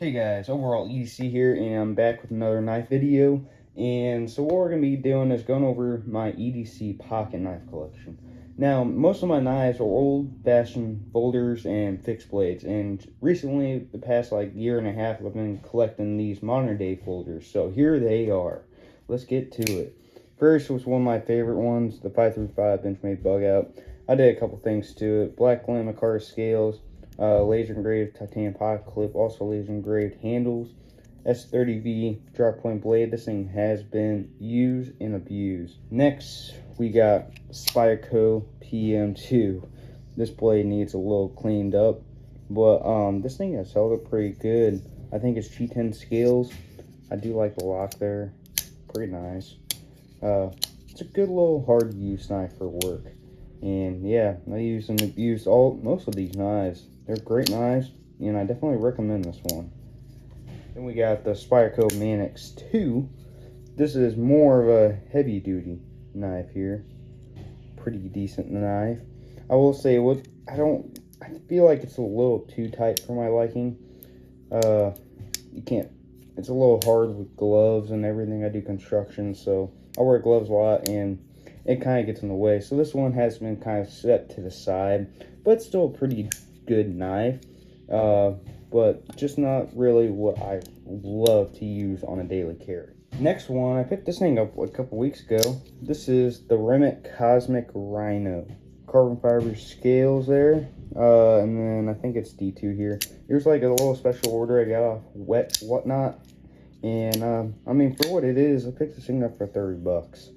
Hey guys, overall EDC here, and I'm back with another knife video. And so what we're going to be doing is going over my EDC pocket knife collection. Now, most of my knives are old-fashioned folders and fixed blades, and recently, the past year and a half, I've been collecting these modern-day folders. So here they are. Let's get to it. First was one of my favorite ones, the 535 Benchmade Bug Out. I did a couple things to it. Black Lamicar scales. Laser engraved titanium pocket clip, also laser engraved handles, S30V drop point blade. This thing has been used and abused. Next, we got Spyderco PM2. This blade needs a little cleaned up, but this thing has held up pretty good. I think it's G10 scales. I do like the lock there, pretty nice. It's a good little hard to use knife for work. And yeah, I use and abused most of these knives. They're great knives, and I definitely recommend this one. Then we got the Spyderco Manix 2. This is more of a heavy duty knife here. Pretty decent knife. I will say I feel like it's a little too tight for my liking. It's a little hard with gloves and everything. I do construction, so I wear gloves a lot, and it kind of gets in the way. So this one has been kind of set to the side, but it's still a pretty good knife, but just not really what I love to use on a daily carry. Next one, I picked this thing up a couple weeks ago. This is the Remit Cosmic Rhino. Carbon fiber scales there, and then I think it's D2 here. Here's like a little special order I got off Wet Whatnot, and I mean, for what it is, I picked this thing up for 30 bucks.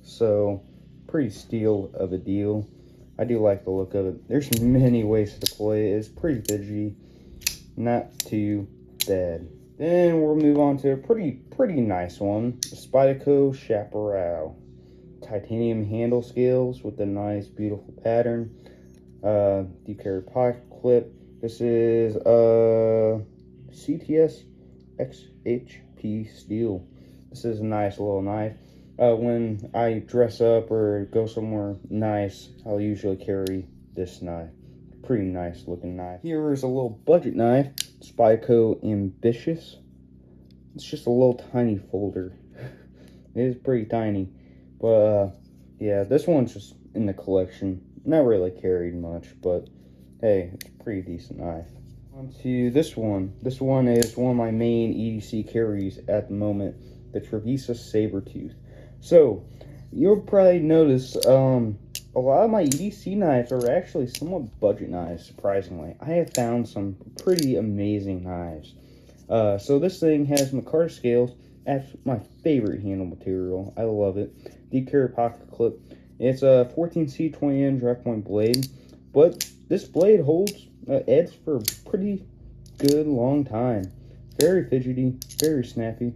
So pretty steal of a deal. I do like the look of it. There's many ways to deploy it. It's pretty fidgety, not too bad. Then we'll move on to a pretty nice one, the Spyderco Chaparral. Titanium handle scales with a nice beautiful pattern. Deep carry pocket clip. This is CTS XHP steel. This is a nice little knife. When I dress up or go somewhere nice, I'll usually carry this knife. Pretty nice looking knife. Here is a little budget knife, Spyderco Ambitious. It's just a little tiny folder. It is pretty tiny, but yeah, this one's just in the collection. Not really carried much, but hey, it's a pretty decent knife. On to this one. This one is one of my main EDC carries at the moment, the Trevisa Sabertooth. So, you'll probably notice a lot of my EDC knives are actually somewhat budget knives, surprisingly. I have found some pretty amazing knives. So this thing has Micarta scales. That's my favorite handle material. I love it. Deep carry pocket clip. It's a 14C 20N direct point blade, but this blade holds edge for a pretty good long time. Very fidgety, very snappy.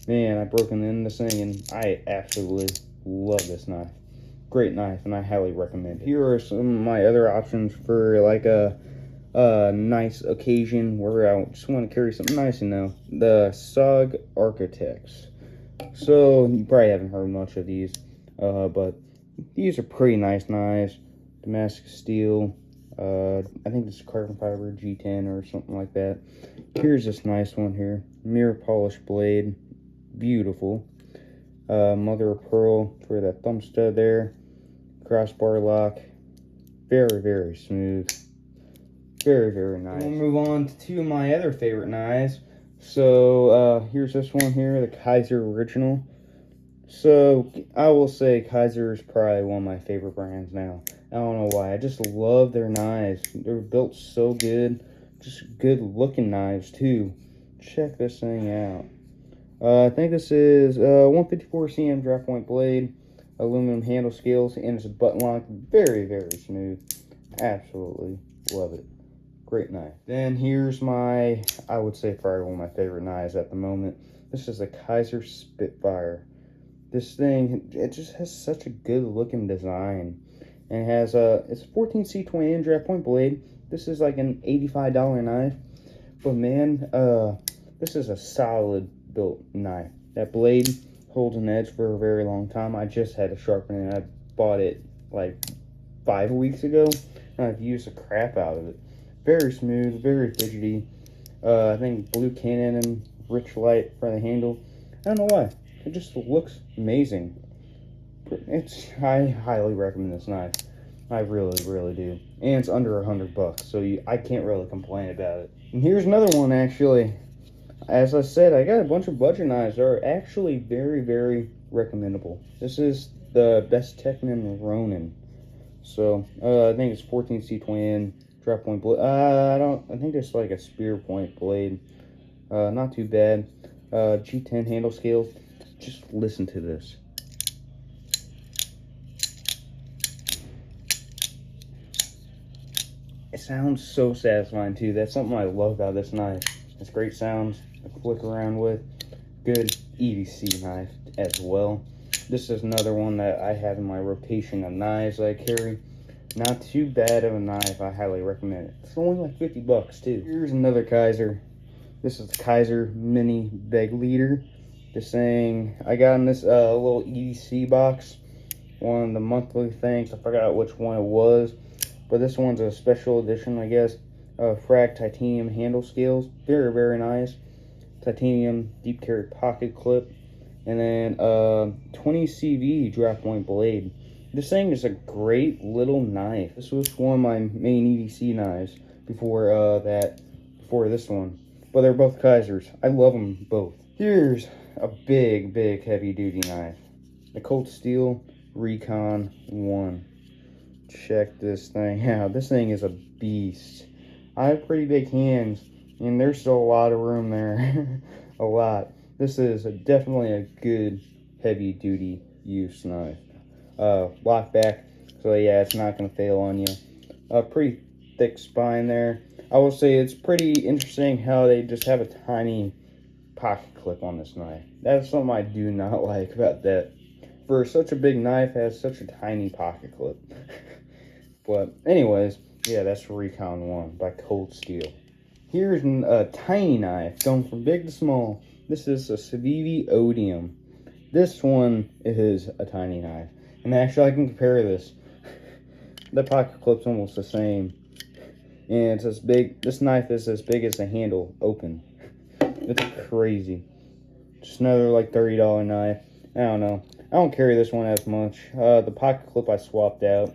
Man, I've broken in this thing, and I absolutely love this knife. Great knife, and I highly recommend it. Here are some of my other options for like a nice occasion where I just want to carry something nice, you know. The SOG Architects. So, you probably haven't heard much of these, but these are pretty nice knives. Damascus steel. I think this is carbon fiber G10 or something like that. Here's this nice one here. Mirror polished blade. Beautiful. Mother of pearl for that thumb stud there. Crossbar lock. Very, very smooth. Very, very nice. We'll move on to two of my other favorite knives. So, here's this one here, the Kaiser Original. So, I will say Kaiser is probably one of my favorite brands now. I don't know why. I just love their knives. They're built so good. Just good looking knives, too. Check this thing out. I think this is 154 cm drop point blade, aluminum handle scales, and it's a button lock. Very, very smooth. Absolutely love it. Great knife. Then here's I would say probably one of my favorite knives at the moment. This is a Kaiser Spitfire. This thing, it just has such a good looking design. And it has it's a 14C 20N drop point blade. This is like an $85 knife. But man, this is a solid built knife. That blade holds an edge for a very long time. I just had to sharpen it. I bought it like 5 weeks ago, and I've used the crap out of it. Very smooth, very fidgety. I think blue cannon and rich light for the handle. I don't know why. It just looks amazing. I highly recommend this knife. I really, really do. And it's under $100, so I can't really complain about it. And here's another one, actually. As I said, I got a bunch of budget knives that are actually very, very recommendable. This is the Best Technin Ronin. So, I think it's 14C20N drop point blade. I think it's like a spear point blade. Not too bad. G10 handle scales. Just listen to this. It sounds so satisfying too. That's something I love about this knife. It's great sounds to flick around with. Good EDC knife as well. This is another one that I have in my rotation of knives I carry. Not too bad of a knife. I highly recommend it. It's only like $50 too. Here's another Kaiser. This is the Kaiser Mini Bag Leader. This thing I got in this little EDC box. One of the monthly things. I forgot which one it was. But this one's a special edition, I guess. Frag titanium handle scales. Very, very nice. Titanium deep carry pocket clip. And then 20 CV drop point blade. This thing is a great little knife. This was one of my main EDC knives before this one. But they're both Kaisers. I love them both. Here's a big, big heavy duty knife. The Cold Steel Recon 1. Check this thing out. This thing is a beast. I have pretty big hands, and there's still a lot of room there. A lot. This is definitely a good heavy duty use knife. Lock back, so yeah, it's not going to fail on you. Pretty thick spine there. I will say it's pretty interesting how they just have a tiny pocket clip on this knife. That's something I do not like about that. For such a big knife, it has such a tiny pocket clip. But anyways, yeah, that's Recon 1 by Cold Steel. Here's a tiny knife going from big to small. This is a Civivi Odium. This one is a tiny knife. And actually, I can compare this. The pocket clip's almost the same. And it's as big, this knife is as big as the handle open. It's crazy. Just another like $30 knife. I don't know. I don't carry this one as much. The pocket clip I swapped out.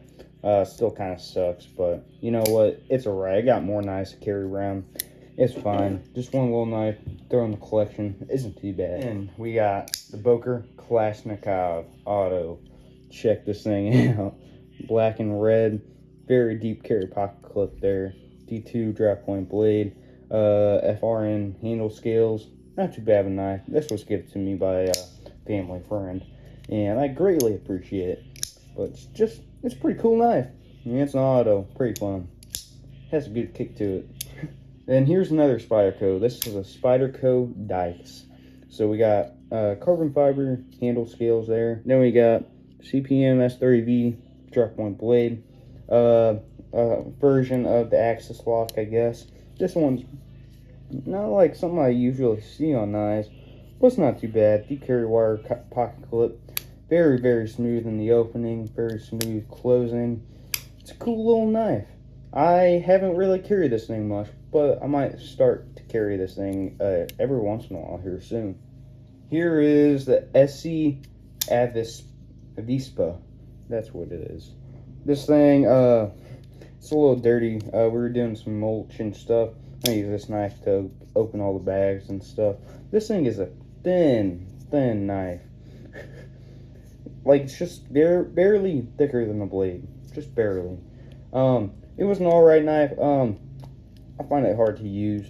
Still kind of sucks, but you know what? It's alright. I got more knives to carry around. It's fine. Just one little knife. Throw in the collection. Isn't too bad. And we got the Boker Kalashnikov Auto. Check this thing out. Black and red. Very deep carry pocket clip there. D2 drop point blade. FRN handle scales. Not too bad of a knife. This was given to me by a family friend, and I greatly appreciate it. But it's a pretty cool knife. I mean, it's an auto. Pretty fun. Has a good kick to it. And here's another Spyderco. This is a Spyderco Dice. So we got carbon fiber handle scales there. Then we got CPM S30V drop point blade. Version of the axis lock, I guess. This one's not like something I usually see on knives, but it's not too bad. Deep carry wire pocket clip. Very, very smooth in the opening. Very smooth closing. It's a cool little knife. I haven't really carried this thing much, but I might start to carry this thing every once in a while here soon. Here is the SC Avispa. That's what it is. This thing, it's a little dirty. We were doing some mulch and stuff. I use this knife to open all the bags and stuff. This thing is a thin knife. Like, it's just barely thicker than the blade. Just barely. It was an alright knife. I find it hard to use.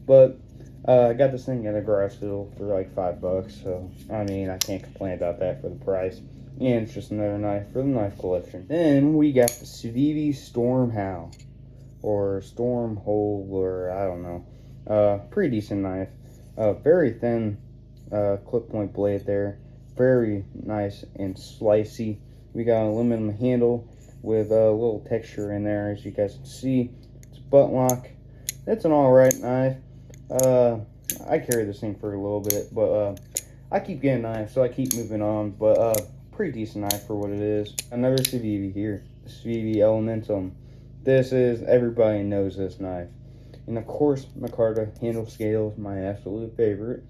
But, I got this thing at a garage sale for like $5. So, I mean, I can't complain about that for the price. And it's just another knife for the knife collection. Then we got the Civivi Stormhound. Or Stormhole, or I don't know. Pretty decent knife. Very thin clip point blade there. Very nice and slicey. We got an aluminum handle with a little texture in there, as you guys can see. It's butt lock. It's an alright knife. I carry this thing for a little bit, but I keep getting knives, so I keep moving on. But pretty decent knife for what it is. Another Civivi here, Civivi Elementum. This is, everybody knows this knife. And of course, micarta handle scales, my absolute favorite.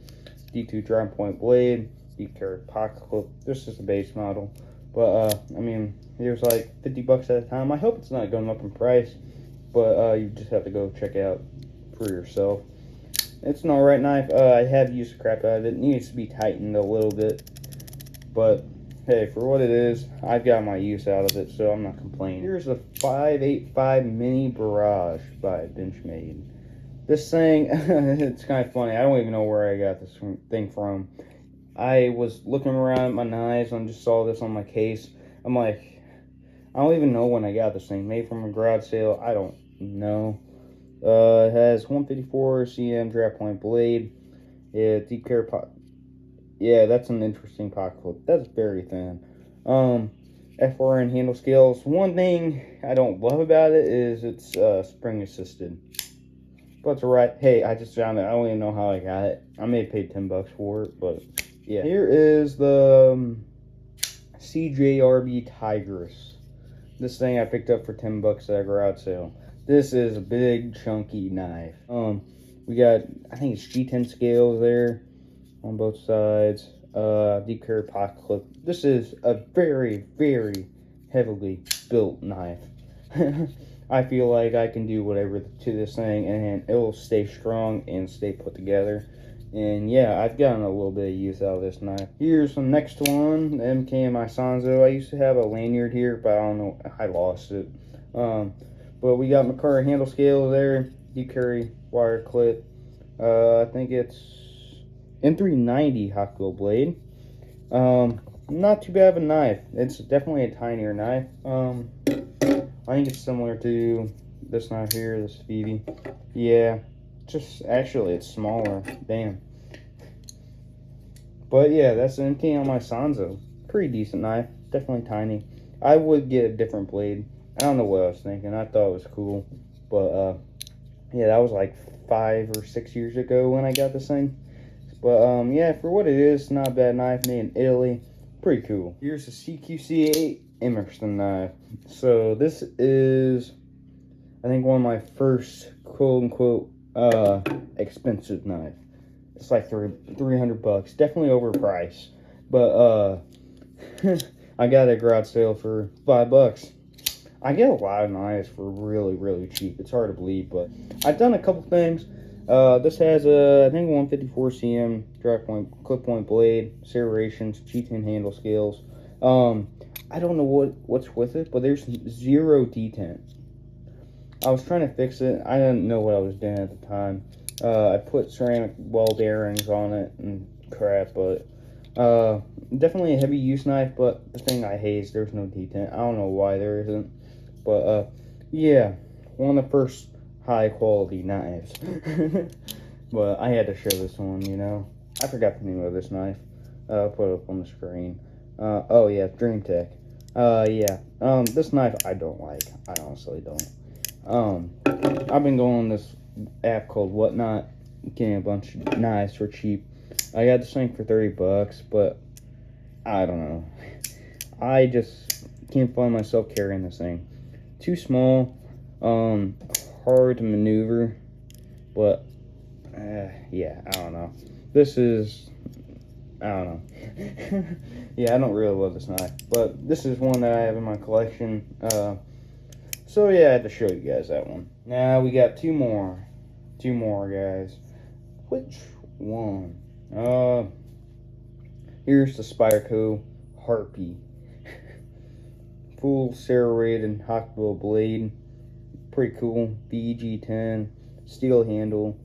D2 dry point blade, deep carry pocket clip. This is the base model, but I mean, it was like 50 bucks at a time. I hope it's not going up in price, but you just have to go check it out for yourself. It's an alright knife. I have used the crap out of it. It needs to be tightened a little bit, but hey, for what it is, I've got my use out of it, so I'm not complaining. Here's a 585 Mini Barrage by Benchmade. This thing, it's kind of funny. I don't even know where I got this thing from. I was looking around at my knives and just saw this on my case. I'm like, I don't even know when I got this thing. Made from a garage sale. I don't know. It has 154 cm draft point blade. Yeah, deep care pot. Yeah, that's an interesting pocket clip. That's very thin. FRN handle scales. One thing I don't love about it is it's spring assisted. But it's alright. Hey, I just found it. I don't even know how I got it. I may have paid 10 bucks for it, but yeah. Here is the CJRB Tigress. This thing I picked up for 10 bucks at a garage sale. This is a big, chunky knife. We got, I think it's G10 scales there on both sides. Deep carry pocket clip. This is a very, very heavily built knife. I feel like I can do whatever to this thing and it will stay strong and stay put together. And yeah, I've gotten a little bit of use out of this knife. Here's the next one, the MKMI Sanzo. I used to have a lanyard here, but I don't know, I lost it. But we got micarta handle scales there, deep carry wire clip. I think it's M390 hot glue blade. Not too bad of a knife. It's definitely a tinier knife. I think it's similar to this knife here, this Phoebe. Yeah, just actually it's smaller. Damn. But yeah, that's an MK on my Sanzo. Pretty decent knife. Definitely tiny. I would get a different blade. I don't know what I was thinking. I thought it was cool. But yeah, that was like 5 or 6 years ago when I got this thing. But yeah, for what it is, not a bad knife, made in Italy. Pretty cool. Here's the CQC8 Emerson knife. So this is, I think, one of my first quote-unquote expensive knife. It's like 300 bucks. Definitely overpriced. But I got it at garage sale for 5 bucks. I get a lot of knives for really, really cheap. It's hard to believe, but I've done a couple things. This has a, I think, 154 cm drive point, clip point blade, serrations, G10 handle scales. I don't know what's with it, but there's 0 detent. I was trying to fix it. I didn't know what I was doing at the time. I put ceramic weld bearings on it and crap, but definitely a heavy use knife. But the thing I hate is there's no detent. I don't know why there isn't, but yeah, one of the first high quality knives. But I had to show this one, you know. I forgot the name of this knife. I'll put it up on the screen. Oh yeah, DreamTech. Yeah. This knife I don't like. I honestly don't. I've been going on this app called Whatnot, getting a bunch of knives for cheap. I got this thing for 30 bucks, but I don't know. I just can't find myself carrying this thing. Too small, hard to maneuver, but yeah, I don't know. This is, I don't know. Yeah, I don't really love this knife, but this is one that I have in my collection. So yeah, I had to show you guys that one. Now we got two more guys. Which one? Here's the Spyderco Harpy. Full serrated hot glue blade. Pretty cool. BG10 steel handle.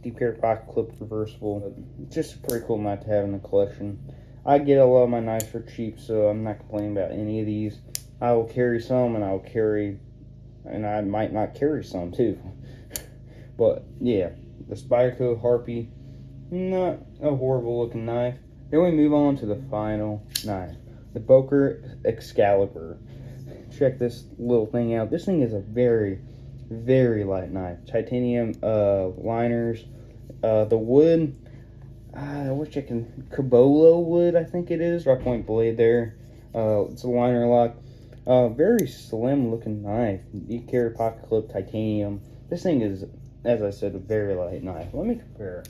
Deep carry pocket clip reversible. Just a pretty cool knife to have in the collection. I get a lot of my knives for cheap, so I'm not complaining about any of these. I will carry some, and I might not carry some too. But yeah, the Spyderco Harpy, not a horrible looking knife. Then we move on to the final knife, the Boker Excalibur. Check this little thing out. This thing is a very, very light knife. Titanium liners. The wood, I wish I can, Cobolo wood, I think it is. Drop point blade there. It's a liner lock. Very slim looking knife. You carry pocket clip, titanium. This thing is, as I said, a very light knife. Let me compare it.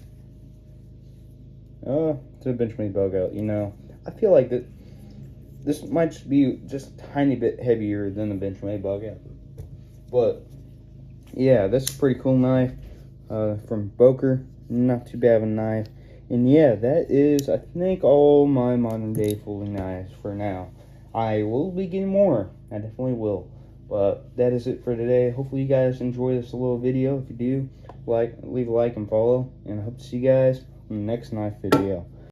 To a Benchmade bug out. You know, I feel like that this might be just a tiny bit heavier than the Benchmade bug out. But yeah, this is a pretty cool knife from Boker. Not too bad of a knife. And yeah, that is, I think, all my modern day folding knives for now. I will be getting more. I definitely will. But that is it for today. Hopefully you guys enjoy this little video. If you do, leave a like and follow. And I hope to see you guys in the next knife video.